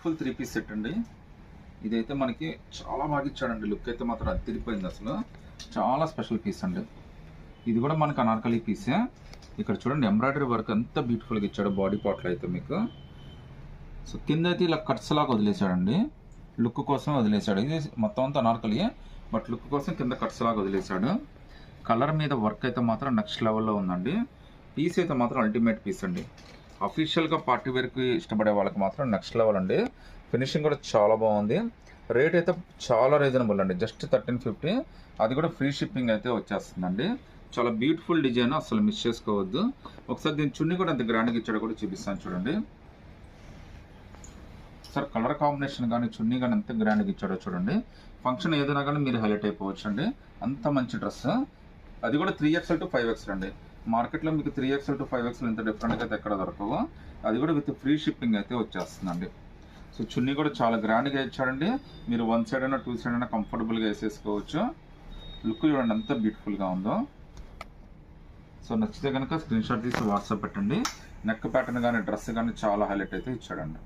Beautiful 3 piece set అండి. ఇదైతే మనకి చాలా బాగా ఇచ్చాడండి. లుక్ అయితే మాత్రం అదిరిపోయింది అసలు. చాలా స్పెషల్ పీస్ అండి. ఇది కూడా మనకి అనార్కలి పీసే. ఇక్కడ చూడండి ఎంబ్రాయిడరీ వర్క్ ఎంత బ్యూటిఫుల్గా ఇచ్చాడు బాడీ పార్ట్లో అయితే మీకు. సో కింద అయితే ఇలా కట్స్ లాగా వదిలేశాడండి, లుక్ కోసం వదిలేశాడు. ఇది మొత్తం అంతా అనార్కలి, బట్ లుక్ కోసం కింద కట్స్ లాగా వదిలేశాడు. కలర్ మీద వర్క్ అయితే మాత్రం నెక్స్ట్ లెవెల్లో ఉందండి. పీస్ అయితే మాత్రం అల్టిమేట్ పీస్ అండి. అఫీషియల్గా పార్టీ వేర్కి ఇష్టపడే వాళ్ళకి మాత్రం నెక్స్ట్ లెవెల్ అండి. ఫినిషింగ్ కూడా చాలా బాగుంది. రేట్ అయితే చాలా రీజనబుల్ అండి, జస్ట్ 1350. అది కూడా ఫ్రీ షిప్పింగ్ అయితే వచ్చేస్తుందండి. చాలా బ్యూటిఫుల్ డిజైన్, అసలు మిస్ చేసుకోవద్దు. ఒకసారి దీని చున్నీ కూడా ఎంత గ్రాండ్గా ఇచ్చాడో కూడా చూపిస్తాను చూడండి. సార్ కలర్ కాంబినేషన్ కానీ చున్నీ కానీ ఎంత గ్రాండ్గా ఇచ్చాడో చూడండి. ఫంక్షన్ ఏదైనా కానీ మీరు హైలైట్ అయిపోవచ్చు అండి, అంత మంచి డ్రెస్. అది కూడా 3XL to 5XL అండి. మార్కెట్లో మీకు 3XL to 5XL ఇంత డిఫరెంట్గా అయితే ఎక్కడ దొరకవు. అది కూడా విత్ ఫ్రీ షిప్పింగ్ అయితే వచ్చేస్తుందండి. సో చున్నీ కూడా చాలా గ్రాండ్గా ఇచ్చాడండి. మీరు 1 సైడ్ అయినా 2 సైడ్ అయినా కంఫర్టబుల్గా వేసేసుకోవచ్చు. లుక్ చూడండి ఎంత బ్యూటిఫుల్గా ఉందో. సో నచ్చితే కనుక స్క్రీన్ షాట్ తీసి వాట్సాప్ పెట్టండి. నెక్ ప్యాటర్న్ కానీ డ్రెస్ కానీ చాలా హైలైట్ అయితే ఇచ్చాడండి.